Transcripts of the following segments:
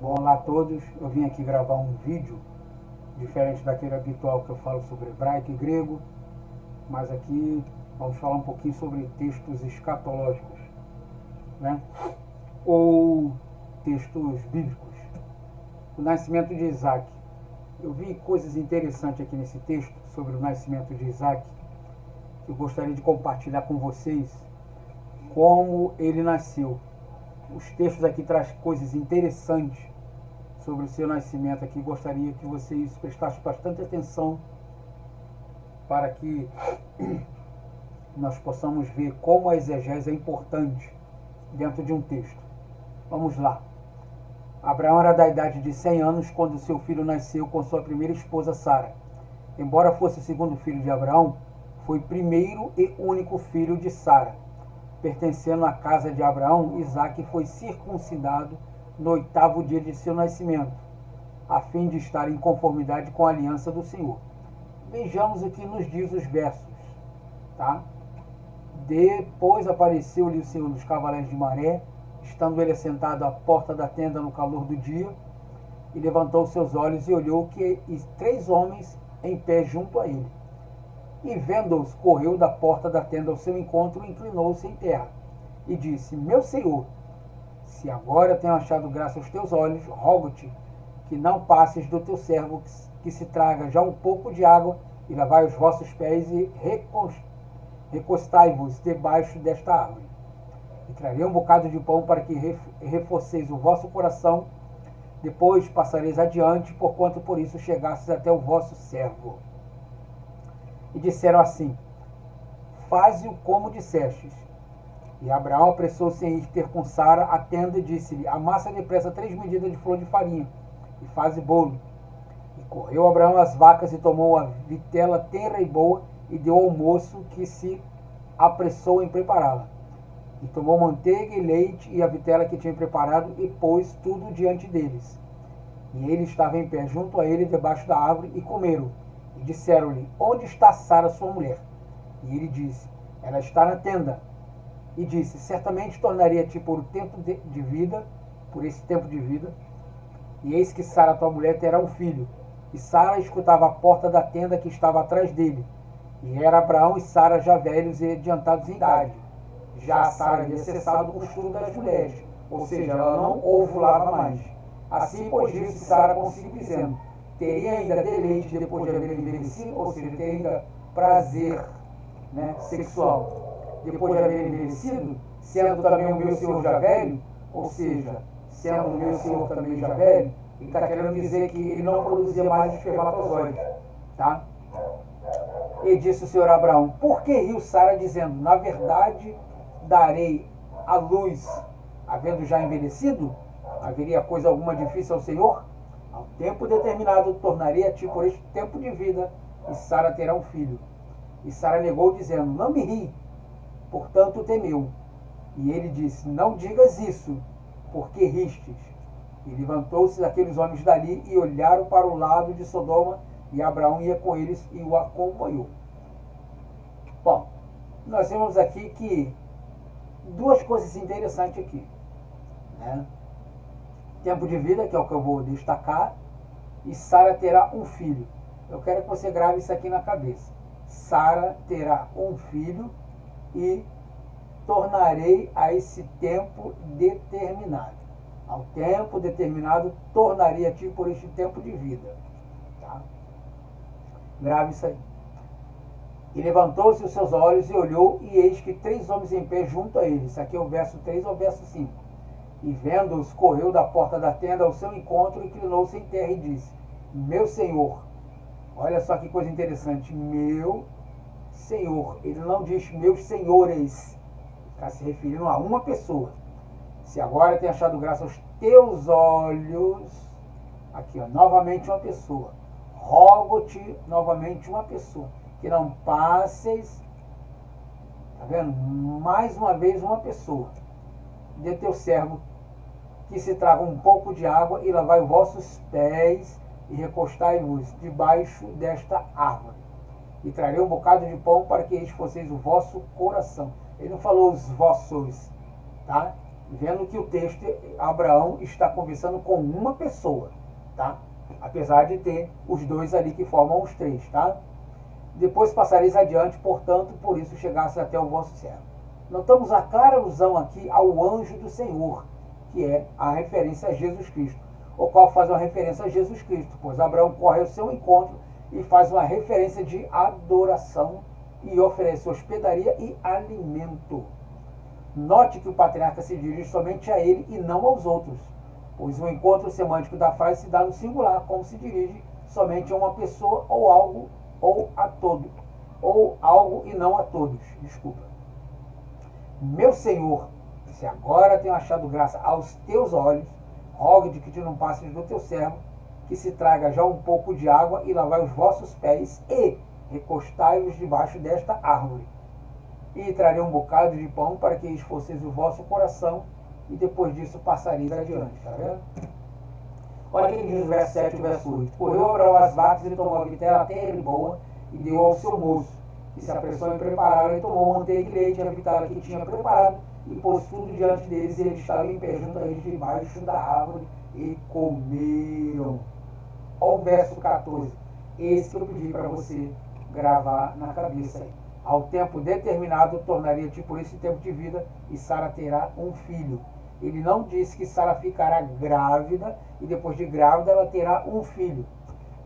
Bom, olá a todos. Eu vim aqui gravar um vídeo diferente daquele habitual que eu falo sobre hebraico e grego, mas aqui vamos falar um pouquinho sobre textos escatológicos, né? Ou textos bíblicos. O nascimento de Isaac. Eu vi coisas interessantes aqui nesse texto sobre o nascimento de Isaac, que eu gostaria de compartilhar com vocês como ele nasceu. Os textos aqui trazem coisas interessantes sobre o seu nascimento aqui. Gostaria que vocês prestassem bastante atenção para que nós possamos ver como a exegese é importante dentro de um texto. Vamos lá. Abraão era da idade de 100 anos quando seu filho nasceu com sua primeira esposa Sara. Embora fosse o segundo filho de Abraão, foi primeiro e único filho de Sara. Pertencendo à casa de Abraão, Isaque foi circuncidado no 8º dia de seu nascimento, a fim de estar em conformidade com a aliança do Senhor. Vejamos o que nos diz os versos, tá? Depois apareceu-lhe o Senhor dos cavaleiros de Maré, estando ele assentado à porta da tenda no calor do dia, e levantou seus olhos e olhou que 3 homens em pé junto a ele. E vendo-os, correu da porta da tenda ao seu encontro e inclinou-se em terra. E disse: Meu Senhor, se agora tenho achado graça aos teus olhos, rogo-te que não passes do teu servo, que se traga já um pouco de água, e lavai os vossos pés, e recostai-vos debaixo desta árvore. E trarei um bocado de pão para que reforceis o vosso coração, depois passareis adiante, porquanto por isso chegastes até o vosso servo. E disseram assim: Faze-o como dissestes. E Abraão apressou-se em ir ter com Sara à tenda e disse-lhe: Amassa depressa 3 medidas de flor de farinha e faze bolo. E correu Abraão às vacas e tomou a vitela tenra e boa e deu ao moço, que se apressou em prepará-la. E tomou manteiga e leite e a vitela que tinha preparado e pôs tudo diante deles. E ele estava em pé junto a ele debaixo da árvore e comeram. E disseram-lhe: Onde está Sara, sua mulher? E ele disse: Ela está na tenda. E disse: Certamente tornaria a ti por esse tempo de vida, e eis que Sara, tua mulher, terá um filho. E Sara escutava a porta da tenda que estava atrás dele. E era Abraão e Sara já velhos e adiantados em idade. Já Sara havia cessado o costume das mulheres, ou seja, ela não ovulava mais. Assim, pois, disse Sara consigo, dizendo: Teria ainda deleite depois de haver envelhecido, ou seja, teria ainda prazer, né, sexual depois de haver envelhecido, sendo também o meu senhor já velho, ou seja, sendo o meu senhor também já velho. Ele está querendo dizer que ele não produzia mais espermatozoides, tá? E disse o senhor Abraão: Por que riu Sara, dizendo: Na verdade darei à luz, havendo já envelhecido? Haveria coisa alguma difícil ao Senhor? Ao tempo determinado tornarei a ti por este tempo de vida, e Sara terá um filho. E Sara negou, dizendo: Não me ri. Portanto temeu. E ele disse: Não digas isso, porque ristes. E levantou-se aqueles homens dali e olharam para o lado de Sodoma, e Abraão ia com eles e o acompanhou. Bom, nós vemos aqui que duas coisas interessantes aqui, né? Tempo de vida, que é o que eu vou destacar, e Sara terá um filho. Eu quero que você grave isso aqui na cabeça. Sara terá um filho e tornarei a esse tempo determinado. Ao tempo determinado tornarei a ti por este tempo de vida. Tá? Grave isso aí. E levantou-se os seus olhos e olhou, e eis que 3 homens em pé junto a ele. Isso aqui é o verso 3 ao verso 5. E vendo-os, correu da porta da tenda ao seu encontro, inclinou-se em terra e disse: Meu Senhor. Olha só que coisa interessante. Meu Senhor. Ele não diz meus senhores. Está se referindo a uma pessoa. Se agora tem achado graça aos teus olhos. Aqui, ó, novamente uma pessoa. Rogo-te, novamente uma pessoa, que não passes. Tá vendo? Mais uma vez uma pessoa. De teu servo, que se traga um pouco de água, e lavai os vossos pés, e recostai-vos debaixo desta árvore. E trarei um bocado de pão para que esforceis o vosso coração. Ele não falou os vossos, tá? Vendo que o texto, Abraão está conversando com uma pessoa, tá? Apesar de ter os dois ali que formam os três, tá? Depois passareis adiante, portanto, por isso chegasse até o vosso servo. Notamos a clara alusão aqui ao anjo do Senhor, que é a referência a Jesus Cristo, o qual faz uma referência a Jesus Cristo, pois Abraão corre ao seu encontro e faz uma referência de adoração e oferece hospedaria e alimento. Note que o patriarca se dirige somente a ele e não aos outros, pois o encontro semântico da frase se dá no singular, como se dirige somente a uma pessoa ou algo, ou a todo, ou algo e não a todos. Desculpa. Meu Senhor, se agora tenho achado graça aos teus olhos, rogue-te que te não passes do teu servo, que se traga já um pouco de água e lavai os vossos pés e recostai-vos debaixo desta árvore. E trarei um bocado de pão para que esforceis o vosso coração e depois disso passareis adiante. Tá vendo? Olha o que diz o verso 7 e o verso 8. Correu Abraão as vacas e tomou a vitela até boa e deu ao seu moço, que se apressou em preparar, e tomou manteiga e leite, a vitela que tinha preparado, e pôs tudo diante deles, e eles estavam em pé junto a eles debaixo da árvore, e comeram. Olha o verso 14. Esse que eu pedi para você gravar na cabeça aí. Ao tempo determinado, tornaria-te por esse tempo de vida, e Sara terá um filho. Ele não disse que Sara ficará grávida, e depois de grávida ela terá um filho.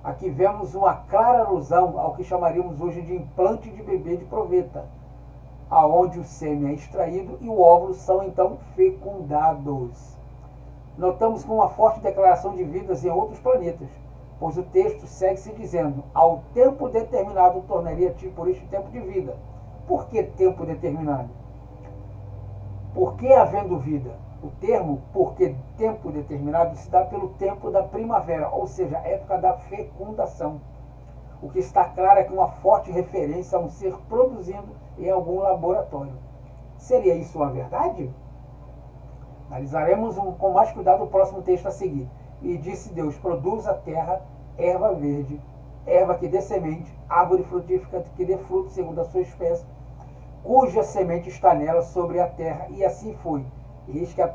Aqui vemos uma clara alusão ao que chamaríamos hoje de implante de bebê de proveta, aonde o sêmen é extraído e o óvulo são então fecundados. Notamos com uma forte declaração de vidas em outros planetas, pois o texto segue se dizendo: ao tempo determinado tornaria-te por este tempo de vida. Por que tempo determinado? Por que havendo vida? O termo porque tempo determinado se dá pelo tempo da primavera, ou seja, a época da fecundação. O que está claro é que uma forte referência a um ser produzindo em algum laboratório. Seria isso uma verdade? Analisaremos com mais cuidado o próximo texto a seguir. E disse Deus: produz a terra erva verde, erva que dê semente, árvore frutífera que dê fruto segundo a sua espécie, cuja semente está nela sobre a terra. E assim foi. Eis que a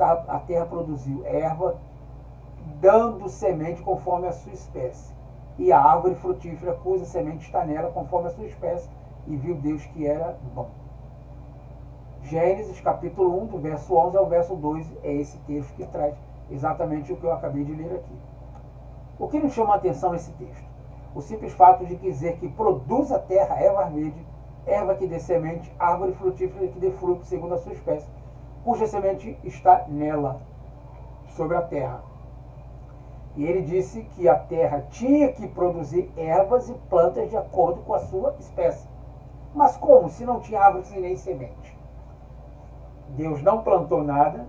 terra produziu erva, dando semente conforme a sua espécie, e a árvore frutífera, cuja semente está nela, conforme a sua espécie, e viu Deus que era bom. Gênesis capítulo 1, do verso 11 ao verso 12, é esse texto que traz exatamente o que eu acabei de ler aqui. O que nos chama a atenção nesse texto? O simples fato de dizer que produz a terra erva verde, erva que dê semente, árvore frutífera que dê fruto segundo a sua espécie, cuja semente está nela, sobre a terra. E ele disse que a terra tinha que produzir ervas e plantas de acordo com a sua espécie. Mas como, se não tinha árvores e nem semente? Deus não plantou nada,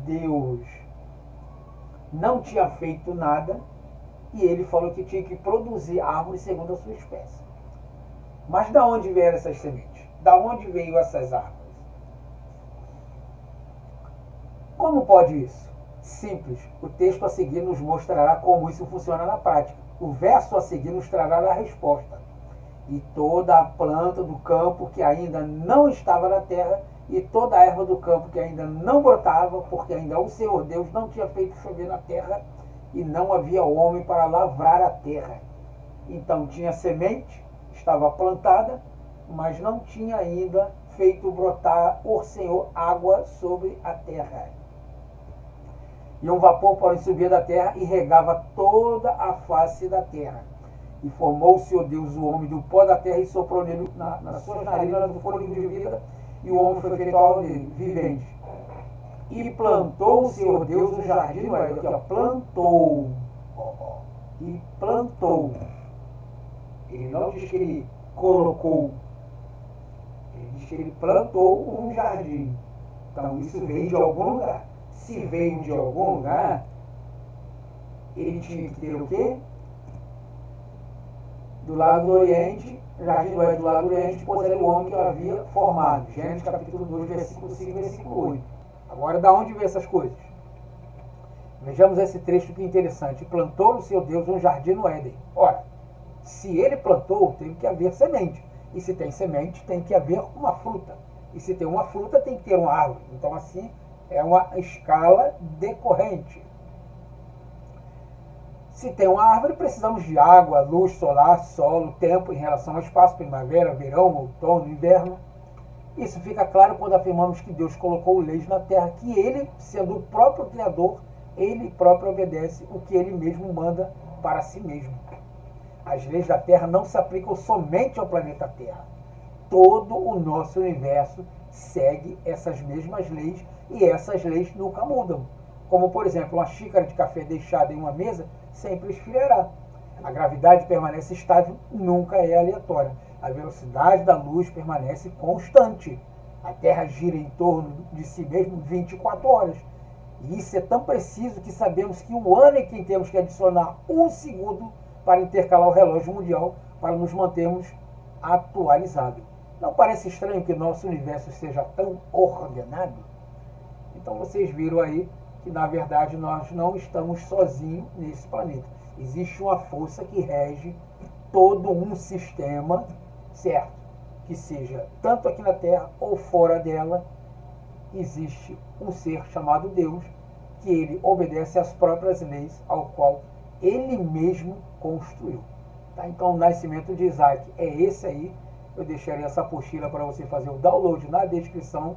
Deus não tinha feito nada, e ele falou que tinha que produzir árvores segundo a sua espécie. Mas da onde vieram essas sementes? Da onde veio essas árvores? Como pode isso? Simples. O texto a seguir nos mostrará como isso funciona na prática. O verso a seguir nos trará a resposta. E toda a planta do campo que ainda não estava na terra, e toda a erva do campo que ainda não brotava, porque ainda o Senhor Deus não tinha feito chover na terra, e não havia homem para lavrar a terra. Então tinha semente, estava plantada, mas não tinha ainda feito brotar o Senhor água sobre a terra. E um vapor, porém, subia da terra e regava toda a face da terra. E formou o Senhor Deus o homem do pó da terra e soprou nele nas suas narinas do fôlego de vida, e o homem foi feito alvo dele, vivente. E plantou o Senhor Deus um jardim no Éden. Aqui, ó, plantou. E plantou. Ele não diz que ele colocou. Ele diz que ele plantou um jardim. Então isso veio de algum lugar. Se veio de algum lugar, ele tinha que ter o quê? Do lado do Oriente, jardim do Éden do lado do Oriente, pois era o homem que o havia formado. Gênesis capítulo 2, versículo 5 e versículo 8. Agora, da onde vem essas coisas? Vejamos esse trecho que é interessante. Plantou o Senhor Deus um jardim no Éden. Ora, se ele plantou, tem que haver semente. E se tem semente, tem que haver uma fruta. E se tem uma fruta, tem que ter uma árvore. Então, assim, É uma escala decorrente. Se tem uma árvore, precisamos de água, luz solar, solo, tempo em relação ao espaço, primavera, verão, outono, inverno. Isso fica claro quando afirmamos que Deus colocou leis na terra, que ele, sendo o próprio Criador, ele próprio obedece o que ele mesmo manda para si mesmo. As leis da terra não se aplicam somente ao planeta Terra. Todo o nosso universo segue essas mesmas leis e essas leis nunca mudam. Como, por exemplo, uma xícara de café deixada em uma mesa sempre esfriará. A gravidade permanece estável, nunca é aleatória. A velocidade da luz permanece constante. A Terra gira em torno de si mesma 24 horas. E isso é tão preciso que sabemos que o ano em que temos que adicionar um segundo para intercalar o relógio mundial para nos mantermos atualizados. Não parece estranho que nosso universo seja tão ordenado? Então vocês viram aí que na verdade nós não estamos sozinhos nesse planeta. Existe uma força que rege todo um sistema, certo? Que seja tanto aqui na Terra ou fora dela, existe um ser chamado Deus, que ele obedece às próprias leis, ao qual ele mesmo construiu. Tá? Então o nascimento de Isaac é esse aí. Eu deixarei essa apostila para você fazer o download na descrição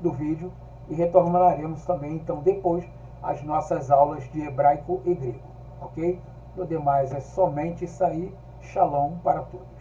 do vídeo e retornaremos também então depois as nossas aulas de hebraico e grego, ok? No demais é somente isso aí. Shalom para todos.